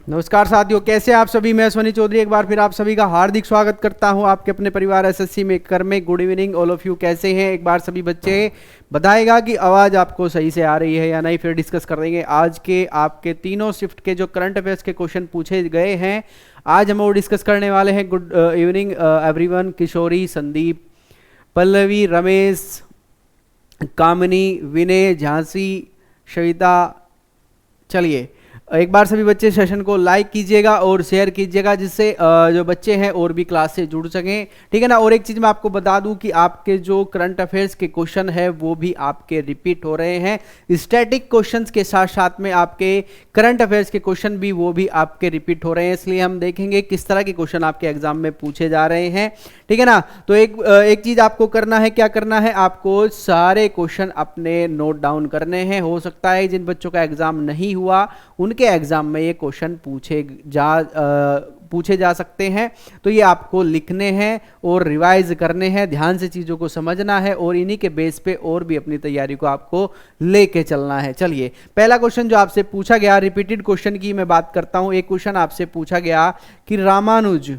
नमस्कार साथियों, कैसे आप सभी। मैं स्वनी चौधरी एक बार फिर आप सभी का हार्दिक स्वागत करता हूं आपके अपने परिवार एसएससी में कर में। Good evening all of you. कैसे हैं एक बार सभी बच्चे, बताएगा कि आवाज़ आपको सही से आ रही है या नहीं। फिर डिस्कस कर देंगे आज के आपके तीनों शिफ्ट के जो करंट अफेयर्स के क्वेश्चन पूछे गए हैं, आज हम वो डिस्कस करने वाले हैं। Good evening everyone. Kishori, Sandeep, Pallavi, Ramesh, Kamini, Vinay, Jhansi, Shweta. चलिए एक बार सभी बच्चे सेशन को लाइक कीजिएगा और शेयर कीजिएगा, जिससे जो बच्चे हैं और भी क्लास से जुड़ सकें, ठीक है ना। और एक चीज़ मैं आपको बता दूं कि आपके जो करंट अफेयर्स के क्वेश्चन है वो भी आपके रिपीट हो रहे हैं। स्टैटिक क्वेश्चंस के साथ साथ में आपके करंट अफेयर्स के क्वेश्चन भी वो भी आपके रिपीट हो रहे हैं। इसलिए हम देखेंगे किस तरह के क्वेश्चन आपके एग्जाम में पूछे जा रहे हैं, ठीक है ना। तो एक चीज़ आपको करना है, क्या करना है, आपको सारे क्वेश्चन अपने नोट डाउन करने हैं। हो सकता है जिन बच्चों का एग्जाम नहीं हुआ उनके एग्जाम में ये क्वेश्चन पूछे जा सकते हैं, तो ये आपको लिखने हैं और रिवाइज करने हैं, ध्यान से चीज़ों को समझना है और इन्हीं के बेस पे और भी अपनी तैयारी को आपको लेके चलना है। चलिए पहला क्वेश्चन जो आपसे पूछा गया, रिपीटेड क्वेश्चन की मैं बात करता हूं। एक क्वेश्चन आपसे पूछा गया कि रामानुज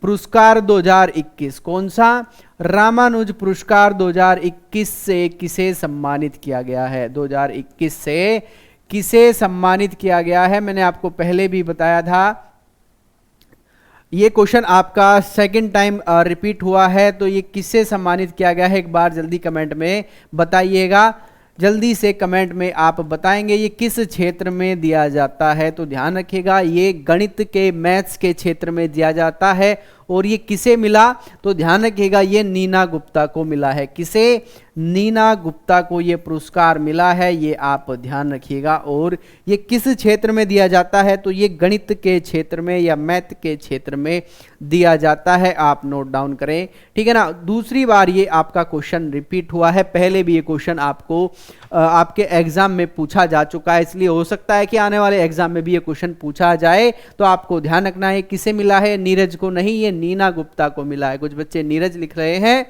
पुरस्कार 2021, कौन सा रामानुज पुरस्कार 2021 से किसे सम्मानित किया गया है। 2021 से किसे सम्मानित किया गया है, मैंने आपको पहले भी बताया था। ये क्वेश्चन आपका सेकंड टाइम रिपीट हुआ है, तो ये किससे सम्मानित किया गया है एक बार जल्दी कमेंट में बताइएगा। जल्दी से कमेंट में आप बताएंगे ये किस क्षेत्र में दिया जाता है। तो ध्यान रखिएगा, ये गणित के मैथ्स के क्षेत्र में दिया जाता है। और ये किसे मिला, तो ध्यान रखिएगा ये नीना गुप्ता को मिला है। किसे, नीना गुप्ता को ये पुरस्कार मिला है, ये आप ध्यान रखिएगा। और ये किस क्षेत्र में दिया जाता है, तो ये गणित के क्षेत्र में या मैथ के क्षेत्र में दिया जाता है, आप नोट डाउन करें, ठीक है ना। दूसरी बार ये आपका क्वेश्चन रिपीट हुआ है, पहले भी ये क्वेश्चन आपको आपके एग्जाम में पूछा जा चुका है, इसलिए हो सकता है कि आने वाले एग्जाम में भी ये क्वेश्चन पूछा जाए। तो आपको ध्यान रखना है किसे मिला है, नीरज को नहीं, ये नीना गुप्ता को मिला है। कुछ बच्चे नीरज लिख रहे हैं,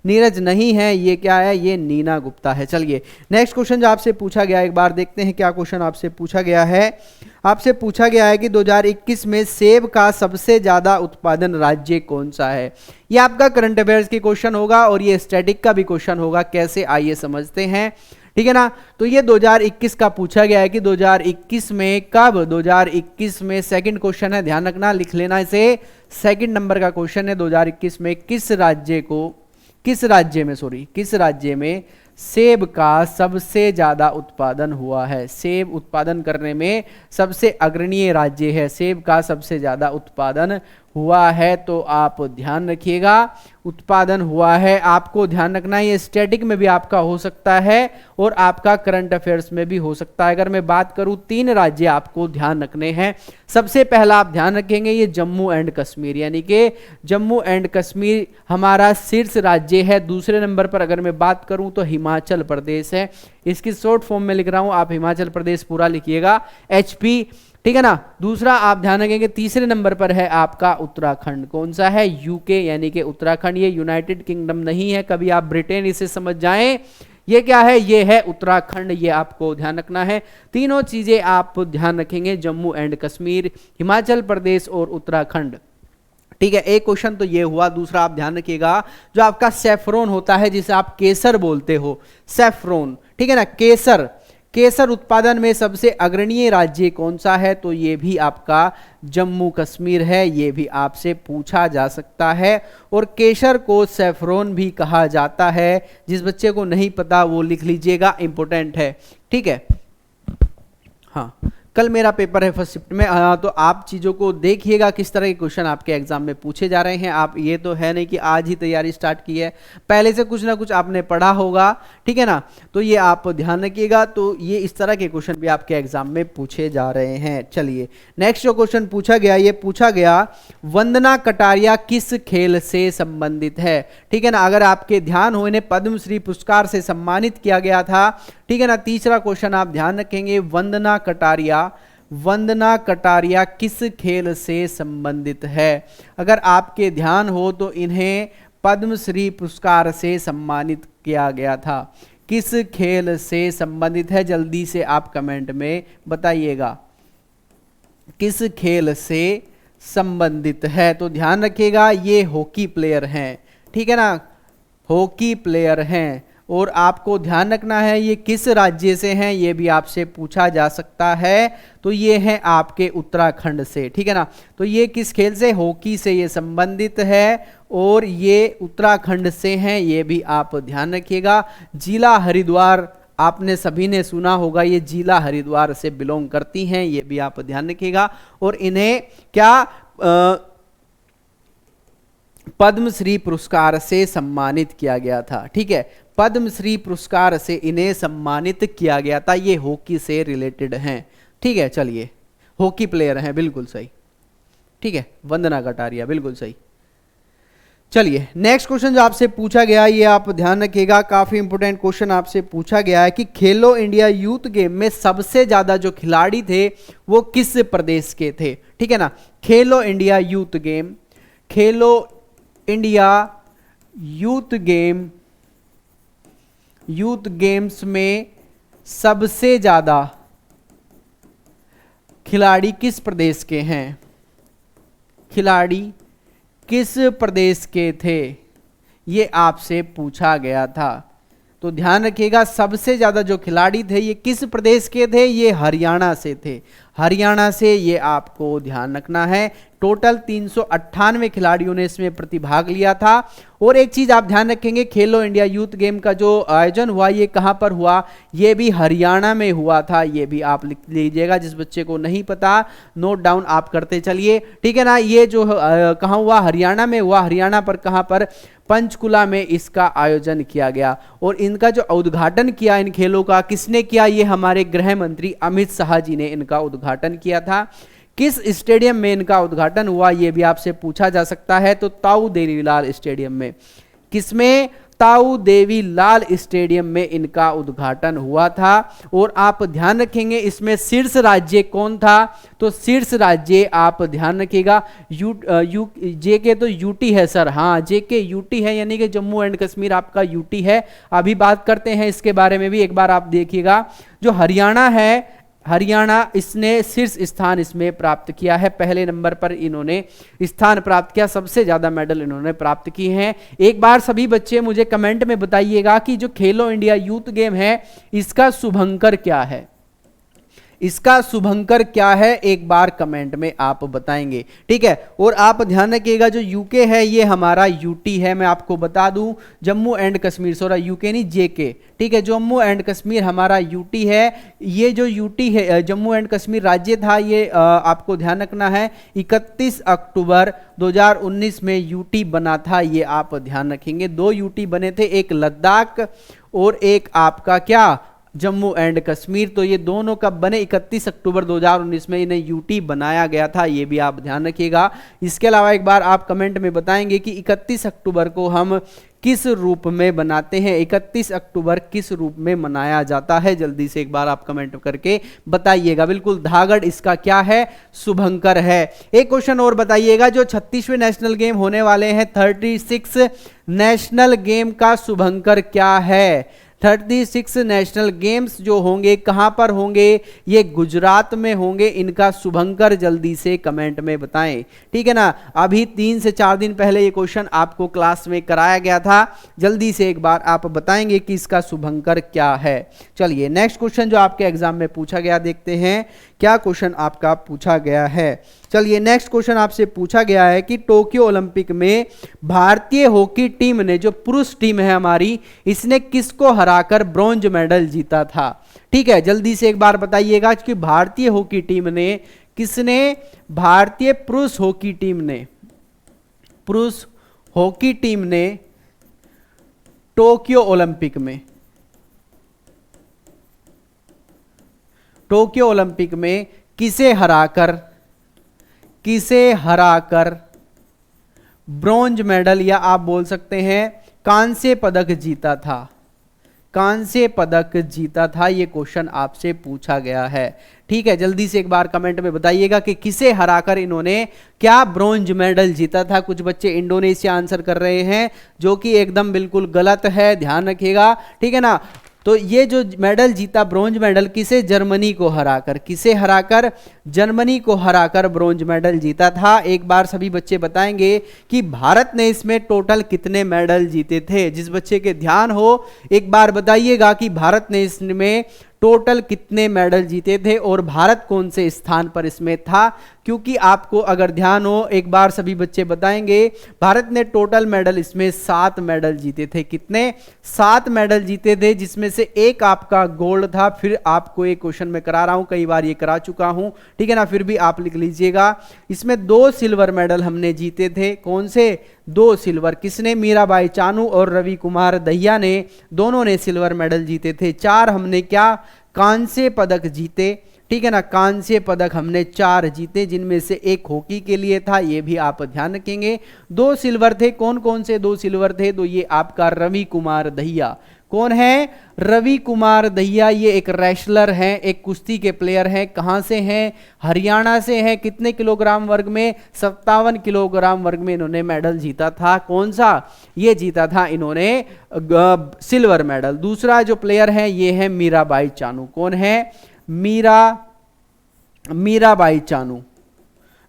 नीरज नहीं है, ये क्या है, ये नीना गुप्ता है। चलिए नेक्स्ट क्वेश्चन जो आपसे पूछा गया एक बार देखते हैं क्या क्वेश्चन आपसे पूछा गया है। आपसे पूछा गया है कि 2021 में सेब का सबसे ज्यादा उत्पादन राज्य कौन सा है। ये आपका करंट अफेयर्स की क्वेश्चन होगा और ये स्टैटिक का भी क्वेश्चन होगा। कैसे, आइए समझते हैं, ठीक है ना। तो ये 2021 का पूछा गया है कि 2021 में कब, 2021 में सेकंड क्वेश्चन है, ध्यान रखना, लिख लेना इसे। सेकंड नंबर का क्वेश्चन है, 2021 में किस राज्य में सेब का सबसे ज्यादा उत्पादन हुआ है। सेब उत्पादन करने में सबसे अग्रणीय राज्य है, सेब का सबसे ज्यादा उत्पादन हुआ है। तो आप ध्यान रखिएगा, उत्पादन हुआ है, आपको ध्यान रखना है। ये स्टैटिक में भी आपका हो सकता है और आपका करंट अफेयर्स में भी हो सकता है। अगर मैं बात करूं, 3 राज्य आपको ध्यान रखने हैं। सबसे पहला आप ध्यान रखेंगे ये जम्मू एंड कश्मीर, यानी कि जम्मू एंड कश्मीर हमारा शीर्ष राज्य है। दूसरे नंबर पर अगर मैं बात करूं तो हिमाचल प्रदेश है। इसकी शॉर्ट फॉर्म में लिख रहा हूं, आप हिमाचल प्रदेश पूरा लिखिएगा, HP, ठीक है ना। दूसरा आप ध्यान रखेंगे, तीसरे नंबर पर है आपका उत्तराखंड। कौन सा है, UK, यानी कि उत्तराखंड। ये यूनाइटेड किंगडम नहीं है, कभी आप ब्रिटेन इसे समझ जाएं। ये क्या है, ये है उत्तराखंड, ये आपको ध्यान रखना है। तीनों चीजें आप ध्यान रखेंगे, जम्मू एंड कश्मीर, हिमाचल प्रदेश और उत्तराखंड, ठीक है। एक क्वेश्चन तो ये हुआ। दूसरा आप ध्यान रखिएगा, जो आपका सेफ्रॉन होता है, जिसे आप केसर बोलते हो, सेफ्रॉन, ठीक है ना, केसर उत्पादन में सबसे अग्रणीय राज्य कौन सा है, तो ये भी आपका जम्मू कश्मीर है। ये भी आपसे पूछा जा सकता है। और केसर को सेफ्रॉन भी कहा जाता है। जिस बच्चे को नहीं पता वो लिख लीजिएगा, इंपॉर्टेंट है, ठीक है। हाँ, कल मेरा पेपर है फर्स्ट शिफ्ट में, तो आप चीज़ों को देखिएगा किस तरह के क्वेश्चन आपके एग्जाम में पूछे जा रहे हैं। आप ये तो है नहीं कि आज ही तैयारी स्टार्ट की है, पहले से कुछ ना कुछ आपने पढ़ा होगा, ठीक है ना। तो ये आप ध्यान रखिएगा। तो ये इस तरह के क्वेश्चन भी आपके एग्जाम में पूछे जा रहे हैं। चलिए नेक्स्ट जो क्वेश्चन पूछा गया, ये पूछा गया वंदना कटारिया किस खेल से संबंधित है, ठीक है ना। अगर आपके ध्यान हो, इन्हें पद्मश्री पुरस्कार से सम्मानित किया गया था, ठीक है ना। तीसरा क्वेश्चन आप ध्यान रखेंगे, वंदना कटारिया किस खेल से संबंधित है। अगर आपके ध्यान हो तो इन्हें पद्मश्री पुरस्कार से सम्मानित किया गया था। किस खेल से संबंधित है, जल्दी से आप कमेंट में बताइएगा। किस खेल से संबंधित है? तो ध्यान रखिएगा ये हॉकी प्लेयर हैं, ठीक है ना, हॉकी प्लेयर हैं। और आपको ध्यान रखना है ये किस राज्य से हैं, ये भी आपसे पूछा जा सकता है। तो ये हैं आपके उत्तराखंड से, ठीक है ना। तो ये किस खेल से? हॉकी से ये संबंधित है और ये उत्तराखंड से हैं, ये भी आप ध्यान रखिएगा। जिला हरिद्वार आपने सभी ने सुना होगा, ये जिला हरिद्वार से बिलोंग करती हैं, ये भी आप ध्यान रखिएगा। और इन्हें क्या पद्मश्री पुरस्कार से सम्मानित किया गया था, ठीक है, पद्मश्री पुरस्कार से इन्हें सम्मानित किया गया था। ये हॉकी से रिलेटेड हैं, ठीक है। चलिए, हॉकी प्लेयर हैं, बिल्कुल सही, ठीक है, वंदना कटारिया, बिल्कुल सही। चलिए नेक्स्ट क्वेश्चन जो आपसे पूछा गया, ये आप ध्यान रखिएगा, काफी इंपोर्टेंट क्वेश्चन आपसे पूछा गया है कि खेलो इंडिया यूथ गेम में सबसे ज्यादा जो खिलाड़ी थे वो किस प्रदेश के थे, ठीक है ना। खेलो इंडिया यूथ गेम, खेलो इंडिया यूथ गेम्स में सबसे ज्यादा खिलाड़ी किस प्रदेश के हैं? खिलाड़ी किस प्रदेश के थे, ये आपसे पूछा गया था। तो ध्यान रखिएगा सबसे ज्यादा जो खिलाड़ी थे ये किस प्रदेश के थे? ये हरियाणा से थे, हरियाणा से, ये आपको ध्यान रखना है। टोटल 398 खिलाड़ियों ने इसमें प्रतिभाग लिया था। और एक चीज आप ध्यान रखेंगे, खेलो इंडिया यूथ गेम का जो आयोजन हुआ ये कहां पर हुआ? ये भी हरियाणा में हुआ था, ये भी आप लिख लीजिएगा। जिस बच्चे को नहीं पता नोट डाउन आप करते चलिए, ठीक है ना। ये जो कहां हुआ? हरियाणा में हुआ। हरियाणा पर कहां पर? पंचकुला में इसका आयोजन किया गया। और इनका जो उद्घाटन किया इन खेलों का किसने किया? ये हमारे गृह मंत्री अमित शाह जी ने इनका उद्घाटन किया था। किस स्टेडियम में इनका उद्घाटन हुआ, यह भी आपसे पूछा जा सकता है। तो ताऊ देवीलाल स्टेडियम में। किसमें? ताऊ देवीलाल स्टेडियम में इनका उद्घाटन हुआ था। और आप ध्यान रखेंगे इसमें शीर्ष राज्य कौन था? तो शीर्ष राज्य आप ध्यान रखिएगा जेके तो यूटी है सर, हाँ जेके यूटी है, यानी कि जम्मू एंड कश्मीर आपका यूटी है। अभी बात करते हैं इसके बारे में भी, एक बार आप देखिएगा। जो हरियाणा है, हरियाणा इसने शीर्ष स्थान इसमें प्राप्त किया है, पहले नंबर पर इन्होंने स्थान प्राप्त किया, सबसे ज्यादा मेडल इन्होंने प्राप्त किए हैं। एक बार सभी बच्चे मुझे कमेंट में बताइएगा कि जो खेलो इंडिया यूथ गेम है इसका शुभंकर क्या है? इसका शुभंकर क्या है, एक बार कमेंट में आप बताएंगे, ठीक है। और आप ध्यान रखिएगा जो यूके है ये हमारा यूटी है, मैं आपको बता दूं, Jammu and Kashmir, sorry UK नहीं जेके, ठीक है, जम्मू एंड कश्मीर हमारा यूटी है। ये जो यूटी है जम्मू एंड कश्मीर राज्य था, ये आपको ध्यान रखना है 31 अक्टूबर 2019 में यूटी बना था, ये आप ध्यान रखेंगे। 2 यूटी बने थे, एक लद्दाख और एक आपका क्या, जम्मू एंड कश्मीर। तो ये दोनों कब बने? 31 अक्टूबर 2019 में इन्हें यूटी बनाया गया था, ये भी आप ध्यान रखिएगा। इसके अलावा एक बार आप कमेंट में बताएंगे कि 31 अक्टूबर को हम किस रूप में बनाते हैं, 31 अक्टूबर किस रूप में मनाया जाता है, जल्दी से एक बार आप कमेंट करके बताइएगा। बिल्कुल धागड़ इसका क्या है? शुभंकर है। एक क्वेश्चन और बताइएगा, जो 36वें नेशनल गेम होने वाले हैं 36 नेशनल गेम का शुभंकर क्या है? 36 नेशनल गेम्स जो होंगे कहां पर होंगे? ये गुजरात में होंगे, इनका शुभंकर जल्दी से कमेंट में बताएं, ठीक है ना। अभी 3 से 4 दिन पहले ये क्वेश्चन आपको क्लास में कराया गया था, जल्दी से एक बार आप बताएंगे कि इसका शुभंकर क्या है। चलिए नेक्स्ट क्वेश्चन जो आपके एग्जाम में पूछा गया, देखते हैं क्या क्वेश्चन आपका पूछा गया है। चलिए नेक्स्ट क्वेश्चन आपसे पूछा गया है कि टोक्यो ओलंपिक में भारतीय हॉकी टीम ने, जो पुरुष टीम है हमारी, इसने किसको हराकर ब्रॉन्ज मेडल जीता था? ठीक है, जल्दी से एक बार बताइएगा कि भारतीय हॉकी टीम ने, किसने, भारतीय पुरुष हॉकी टीम ने टोक्यो ओलंपिक में किसे हराकर ब्रॉन्ज मेडल या आप बोल सकते हैं कांस्य पदक जीता था? कांस्य पदक जीता था, यह क्वेश्चन आपसे पूछा गया है। ठीक है, जल्दी से एक बार कमेंट में बताइएगा कि किसे हराकर इन्होंने क्या ब्रॉन्ज मेडल जीता था। कुछ बच्चे इंडोनेशिया आंसर कर रहे हैं, जो कि एकदम बिल्कुल गलत है, ध्यान रखिएगा, ठीक है ना। तो ये जो मेडल जीता ब्रॉन्ज मेडल किसे, जर्मनी को हराकर, किसे हराकर, जर्मनी को हराकर ब्रॉन्ज मेडल जीता था। एक बार सभी बच्चे बताएंगे कि भारत ने इसमें टोटल कितने मेडल जीते थे। जिस बच्चे के ध्यान हो एक बार बताइएगा कि भारत ने इसमें टोटल कितने मेडल जीते थे और भारत कौन से स्थान पर इसमें था। क्योंकि आपको अगर ध्यान हो एक बार सभी बच्चे बताएंगे, भारत ने टोटल मेडल इसमें 7 मेडल जीते थे। कितने, 7 मेडल जीते थे, जिसमें से एक आपका गोल्ड था। फिर आपको एक क्वेश्चन में करा रहा हूं, कई बार ये करा चुका हूं, ठीक है ना, फिर भी आप लिख लीजिएगा। इसमें 2 सिल्वर मेडल हमने जीते थे। कौन से, 2 सिल्वर। किसने, मीराबाई चानू और रवि कुमार दहिया ने, दोनों ने सिल्वर मेडल जीते थे। 4 हमने क्या, कांस्य पदक जीते, ठीक है ना, कांस्य पदक हमने 4 जीते, जिनमें से एक हॉकी के लिए था, ये भी आप ध्यान रखेंगे। 2 सिल्वर थे। कौन कौन से 2 सिल्वर थे, तो ये आपका रवि कुमार दहिया। कौन है, रवि कुमार दहिया। ये एक रेसलर हैं, एक कुश्ती के प्लेयर हैं। कहां से हैं, हरियाणा से हैं। कितने किलोग्राम वर्ग में, 57 किलोग्राम वर्ग में इन्होंने मेडल जीता था। कौन सा, ये जीता था इन्होंने सिल्वर मेडल। दूसरा जो प्लेयर है ये है मीराबाई चानू। कौन है, मीराबाई चानू,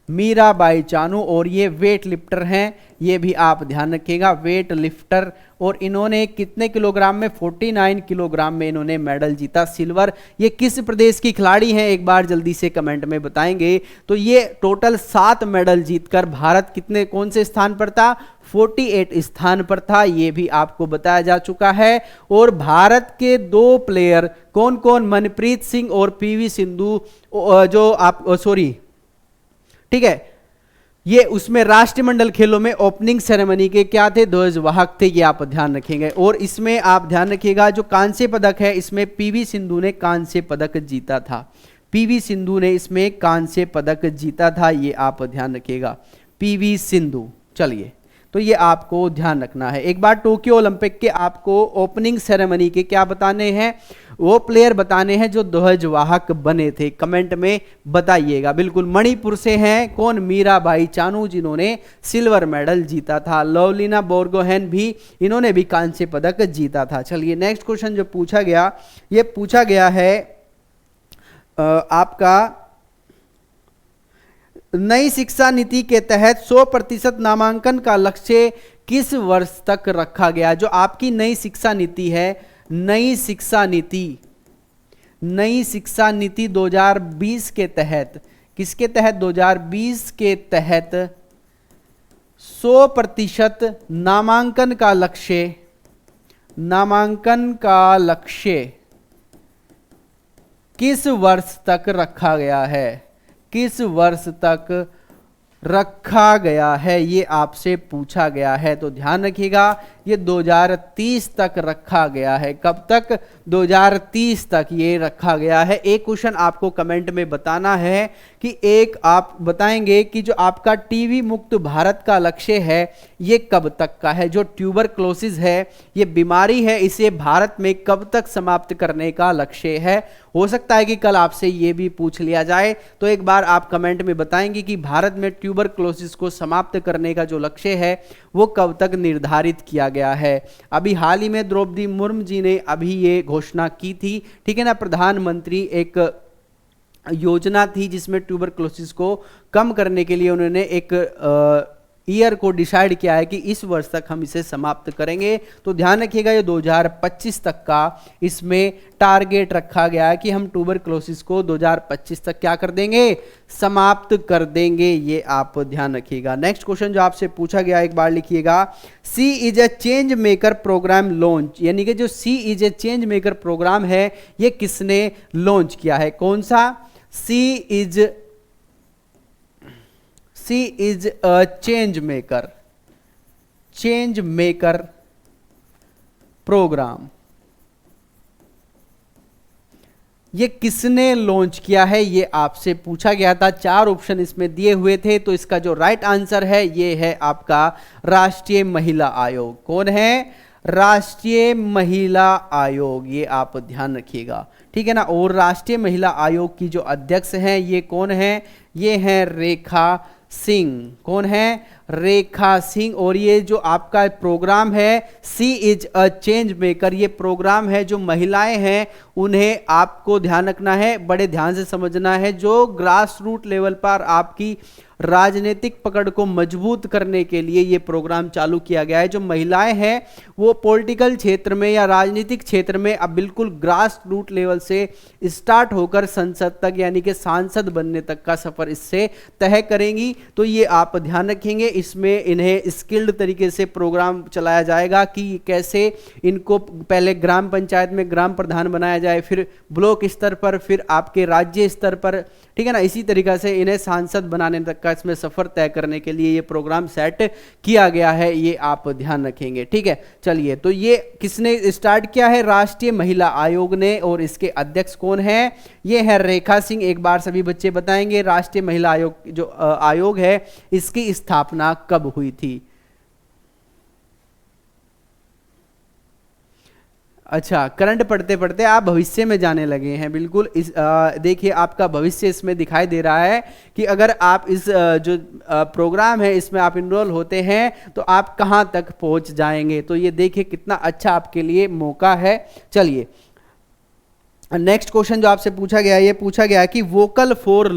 मीराबाई चानू, और ये वेट लिफ्टर हैं, ये भी आप ध्यान रखिएगा, वेट लिफ्टर। और इन्होंने कितने किलोग्राम में, 49 किलोग्राम में इन्होंने मेडल जीता, सिल्वर। ये किस प्रदेश की खिलाड़ी हैं, एक बार जल्दी से कमेंट में बताएंगे। तो ये टोटल 7 मेडल जीतकर भारत कितने, कौन से स्थान पर था, 48 स्थान पर था। ये भी आपको बताया जा चुका है। और भारत के 2 प्लेयर कौन कौन, मनप्रीत सिंह और पीवी सिंधु, जो आप सॉरी, ठीक है, ये उसमें राष्ट्रमंडल खेलों में ओपनिंग सेरेमनी के क्या थे, ध्वजवाहक थे। ये आप ध्यान रखेंगे। और इसमें आप ध्यान रखिएगा जो कांस्य पदक है, इसमें पीवी सिंधु ने कांस्य पदक जीता था। पीवी सिंधु ने इसमें कांस्य पदक जीता था, ये आप ध्यान रखिएगा, पीवी सिंधु। चलिए, तो ये आपको ध्यान रखना है। एक बार टोक्यो ओलंपिक के आपको ओपनिंग सेरेमनी के क्या बताने हैं, वो प्लेयर बताने हैं जो ध्वजवाहक बने थे। कमेंट में बताइएगा। बिल्कुल, मणिपुर से हैं कौन, मीराबाई चानू, जिन्होंने सिल्वर मेडल जीता था। लवलीना बोरगोहेन भी, इन्होंने भी कांस्य पदक जीता था। चलिए नेक्स्ट क्वेश्चन जो पूछा गया, ये पूछा गया है आपका नई शिक्षा नीति के तहत 100% नामांकन का लक्ष्य किस वर्ष तक रखा गया। जो आपकी नई शिक्षा नीति है, नई शिक्षा नीति 2020 के तहत, किसके तहत, 2020 के तहत 100% नामांकन का लक्ष्य किस वर्ष तक रखा गया है, किस वर्ष तक रखा गया है, ये आपसे पूछा गया है। तो ध्यान रखिएगा, ये 2030 तक रखा गया है। कब तक, 2030 तक ये रखा गया है। एक क्वेश्चन आपको कमेंट में बताना है कि एक आप बताएंगे कि जो आपका टीबी मुक्त भारत का लक्ष्य है ये कब तक का है। जो ट्यूबरक्लोसिस है, ये बीमारी है, इसे भारत में कब तक समाप्त करने का लक्ष्य है। हो सकता है कि कल आपसे ये भी पूछ लिया जाए, तो एक बार आप कमेंट में बताएंगे कि भारत में ट्यूबरक्लोसिस को समाप्त करने का जो लक्ष्य है वो कब तक निर्धारित किया गया है। अभी हाल ही में द्रौपदी मुर्मू जी ने अभी ये घोषणा की थी, ठीक है ना, प्रधानमंत्री एक योजना थी जिसमें ट्यूबरक्लोसिस को कम करने के लिए उन्होंने एक ईयर को डिसाइड किया है कि इस वर्ष तक हम इसे समाप्त करेंगे। तो ध्यान रखिएगा, ये 2025 तक का इसमें टारगेट रखा गया है कि हम ट्यूबरक्लोसिस को 2025 तक क्या कर देंगे, समाप्त कर देंगे। ये आप ध्यान रखिएगा। नेक्स्ट क्वेश्चन जो आपसे पूछा गया, एक बार लिखिएगा, she is a change maker program launch, यानी कि जो she is a change maker program है ये किसने लॉन्च किया है। कौन सा, she is a change maker program, ये किसने लॉन्च किया है, ये आपसे पूछा गया था। 4 ऑप्शन इसमें दिए हुए थे, तो इसका जो राइट आंसर है ये है आपका राष्ट्रीय महिला आयोग। कौन है, राष्ट्रीय महिला आयोग, ये आप ध्यान रखिएगा, ठीक है ना। और राष्ट्रीय महिला आयोग की जो अध्यक्ष हैं ये कौन है, ये हैं रेखा सिंह। कौन है, रेखा सिंह। और ये जो आपका प्रोग्राम है सी इज अ चेंज मेकर, ये प्रोग्राम है जो महिलाएं हैं उन्हें आपको ध्यान रखना है, बड़े ध्यान से समझना है। जो ग्रास रूट लेवल पर आपकी राजनीतिक पकड़ को मजबूत करने के लिए ये प्रोग्राम चालू किया गया है। जो महिलाएं हैं वो पॉलिटिकल क्षेत्र में या राजनीतिक क्षेत्र में अब बिल्कुल ग्रास रूट लेवल से स्टार्ट होकर संसद तक यानी कि सांसद बनने तक का सफर इससे तय करेंगी। तो ये आप ध्यान रखेंगे, इसमें इन्हें स्किल्ड तरीके से प्रोग्राम चलाया जाएगा कि कैसे इनको पहले ग्राम पंचायत में ग्राम प्रधान बनाया जाए, फिर ब्लॉक स्तर पर, फिर आपके राज्य स्तर पर, ठीक है ना। इसी तरीका से इन्हें सांसद बनाने तक का इसमें सफर तय करने के लिए ये प्रोग्राम सेट किया गया है, ये आप ध्यान रखेंगे, ठीक है। चलिए, तो ये किसने स्टार्ट किया है? राष्ट्रीय महिला आयोग ने। और इसके अध्यक्ष कौन है? ये है रेखा सिंह। एक बार सभी बच्चे बताएंगे राष्ट्रीय महिला आयोग जो आयोग है इसकी स्थापना कब हुई थी? अच्छा, करंट पढ़ते पढ़ते आप भविष्य में जाने लगे हैं। बिल्कुल, इस देखिए आपका भविष्य इसमें दिखाई दे रहा है कि अगर आप इस जो प्रोग्राम है इसमें आप इनरोल होते हैं तो आप कहां तक पहुंच जाएंगे। तो ये देखिए कितना अच्छा आपके लिए मौका है। चलिए, नेक्स्ट क्वेश्चन जो आपसे पूछा गया, ये पूछा गया कि वोकल फॉर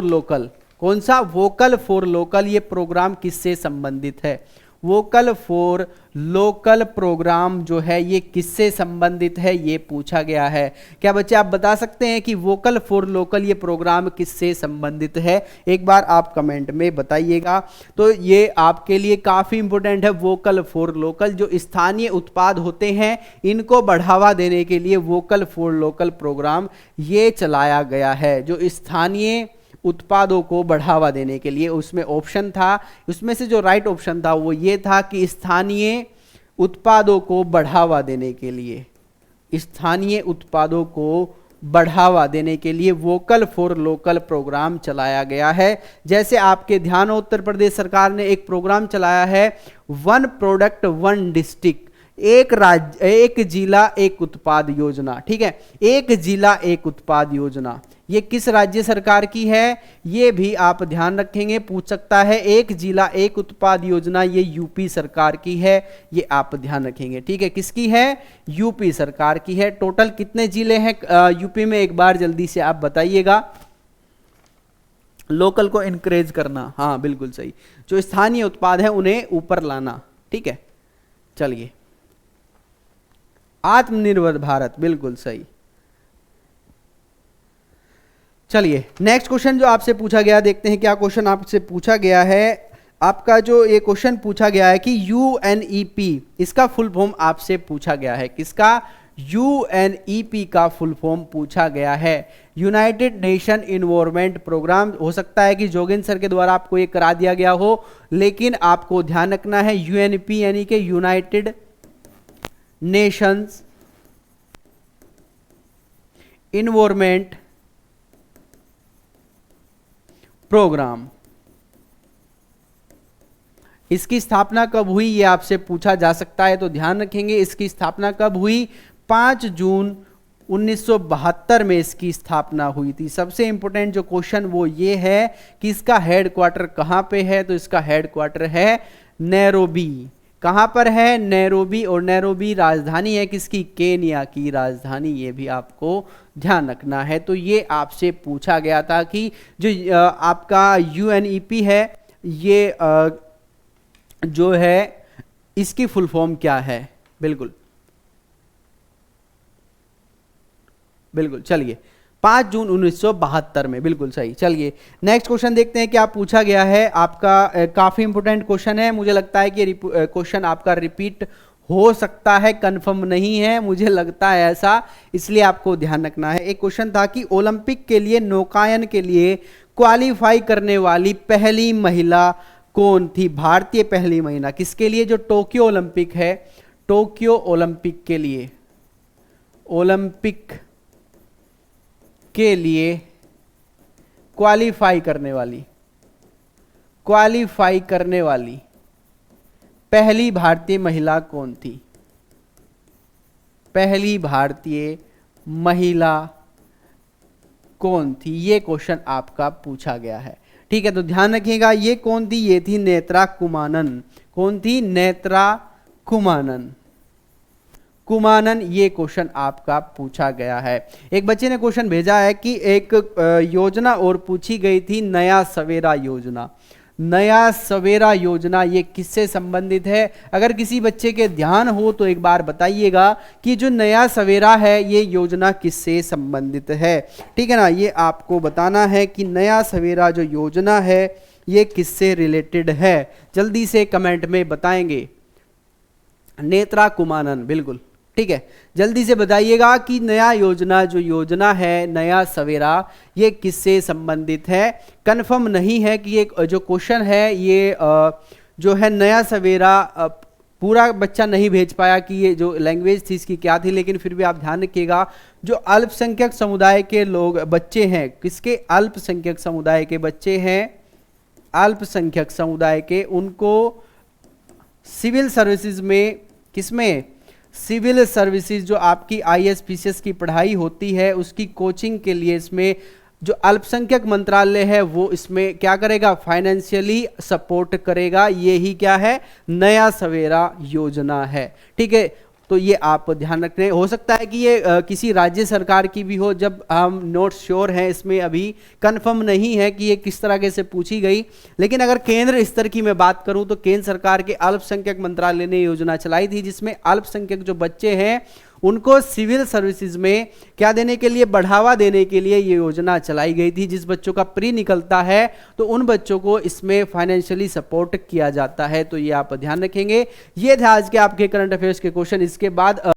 लोकल, कौन सा? Vocal for local. ये प्रोग्राम किससे संबंधित है? वोकल फॉर लोकल प्रोग्राम जो है ये किससे संबंधित है, ये पूछा गया है। क्या बच्चे आप बता सकते हैं कि वोकल फॉर लोकल ये प्रोग्राम किससे संबंधित है? एक बार आप कमेंट में बताइएगा। तो ये आपके लिए काफी इंपॉर्टेंट है। वोकल फॉर लोकल, जो स्थानीय उत्पाद होते हैं इनको बढ़ावा देने के लिए वोकल फॉर लोकल प्रोग्राम ये चलाया गया है। जो स्थानीय उत्पादों को बढ़ावा देने के लिए, उसमें ऑप्शन था, उसमें से जो राइट ऑप्शन था वो ये था कि स्थानीय उत्पादों को बढ़ावा देने के लिए, स्थानीय उत्पादों को बढ़ावा देने के लिए वोकल फॉर लोकल प्रोग्राम चलाया गया है। जैसे आपके ध्यान हो, उत्तर प्रदेश सरकार ने एक प्रोग्राम चलाया है वन प्रोडक्ट वन डिस्ट्रिक्ट, एक राज्य एक जिला एक उत्पाद योजना, ठीक है। एक जिला एक उत्पाद योजना ये किस राज्य सरकार की है? ये भी आप ध्यान रखेंगे, पूछ सकता है। एक जिला एक उत्पाद योजना ये यूपी सरकार की है, ये आप ध्यान रखेंगे, ठीक है। किसकी है? यूपी सरकार की है। टोटल कितने जिले हैं यूपी में? एक बार जल्दी से आप बताइएगा। लोकल को इनकरेज करना, हाँ बिल्कुल सही। जो स्थानीय उत्पाद है उन्हें ऊपर लाना, ठीक है। चलिए, आत्मनिर्भर भारत, बिल्कुल सही। चलिए, नेक्स्ट क्वेश्चन जो आपसे पूछा गया, देखते हैं क्या क्वेश्चन आपसे पूछा गया है। आपका जो ये क्वेश्चन पूछा गया है कि यूएनईपी, इसका फुल फॉर्म आपसे पूछा गया है। किसका? यूएनईपी का फुल फॉर्म पूछा गया है। United Nation Environment Programme. हो सकता है कि जोगिंदर सर के द्वारा आपको ये करा दिया गया हो, लेकिन आपको ध्यान रखना है यूएनईपी यानी कि यूनाइटेड नेशंस इन्वायरमेंट प्रोग्राम। इसकी स्थापना कब हुई ये आपसे पूछा जा सकता है, तो ध्यान रखेंगे इसकी स्थापना कब हुई? 5 जून 1972 में इसकी स्थापना हुई थी। सबसे इंपॉर्टेंट जो क्वेश्चन वो ये है कि इसका हेडक्वार्टर कहां पे है, तो इसका हेडक्वार्टर है नैरोबी। कहां पर है? नैरोबी। और नैरोबी राजधानी है किसकी? केन्या की राजधानी, ये भी आपको ध्यान रखना है। तो ये आपसे पूछा गया था कि जो आपका यूएनईपी है ये जो है इसकी फुल फॉर्म क्या है? बिल्कुल बिल्कुल, चलिए 5 जून 1972 में, बिल्कुल सही। चलिए, नेक्स्ट क्वेश्चन देखते हैं क्या पूछा गया है। आपका काफी इंपोर्टेंट क्वेश्चन है, मुझे लगता है कि क्वेश्चन आपका रिपीट हो सकता है, कंफर्म नहीं है, मुझे लगता है ऐसा, इसलिए आपको ध्यान रखना है। एक क्वेश्चन था कि ओलंपिक के लिए नौकायन के लिए क्वालिफाई करने वाली पहली महिला कौन थी? भारतीय पहली महिला किसके लिए? जो टोक्यो ओलंपिक है, टोक्यो ओलंपिक के लिए, ओलंपिक के लिए क्वालिफाई करने वाली पहली भारतीय महिला कौन थी? पहली भारतीय महिला कौन थी? ये क्वेश्चन आपका पूछा गया है, ठीक है, तो ध्यान रखिएगा, ये कौन थी, ये थी नेत्रा कुमानन। कौन थी, नेत्रा कुमानन। कुमानन, ये क्वेश्चन आपका पूछा गया है। एक बच्चे ने क्वेश्चन भेजा है कि एक योजना और पूछी गई थी, नया सवेरा योजना। नया सवेरा योजना ये किससे संबंधित है? अगर किसी बच्चे के ध्यान हो तो एक बार बताइएगा कि जो नया सवेरा है ये योजना किससे संबंधित है। ठीक है ना, ये आपको बताना है कि नया सवेरा जो योजना है ये किससे रिलेटेड है। जल्दी से कमेंट में बताएंगे। नेत्रा कुमानन, बिल्कुल ठीक है, जल्दी से बताइएगा कि नया योजना जो योजना है नया सवेरा ये किससे संबंधित है। कंफर्म नहीं है कि ये जो क्वेश्चन है ये जो है नया सवेरा, पूरा बच्चा नहीं भेज पाया कि ये जो लैंग्वेज थी इसकी क्या थी, लेकिन फिर भी आप ध्यान रखिएगा जो अल्पसंख्यक समुदाय के लोग बच्चे हैं, किसके, अल्पसंख्यक समुदाय के बच्चे हैं, अल्पसंख्यक समुदाय के, उनको सिविल सर्विसेज में, किसमें, सिविल सर्विसेज जो आपकी IAS की पढ़ाई होती है उसकी कोचिंग के लिए इसमें जो अल्पसंख्यक मंत्रालय है वो इसमें क्या करेगा, फाइनेंशियली सपोर्ट करेगा। ये ही क्या है, नया सवेरा योजना है। ठीक है, तो ये आप ध्यान रखने, हो सकता है कि ये किसी राज्य सरकार की भी हो, जब हम नॉट श्योर हैं, इसमें अभी कंफर्म नहीं है कि ये किस तरह से पूछी गई। लेकिन अगर केंद्र स्तर की मैं बात करूं तो केंद्र सरकार के अल्पसंख्यक मंत्रालय ने योजना चलाई थी जिसमें अल्पसंख्यक जो बच्चे हैं उनको सिविल सर्विसेज में क्या देने के लिए, बढ़ावा देने के लिए ये योजना चलाई गई थी। जिस बच्चों का प्री निकलता है तो उन बच्चों को इसमें फाइनेंशियली सपोर्ट किया जाता है। तो ये आप ध्यान रखेंगे। ये थे आज के आपके करंट अफेयर्स के क्वेश्चन। इसके बाद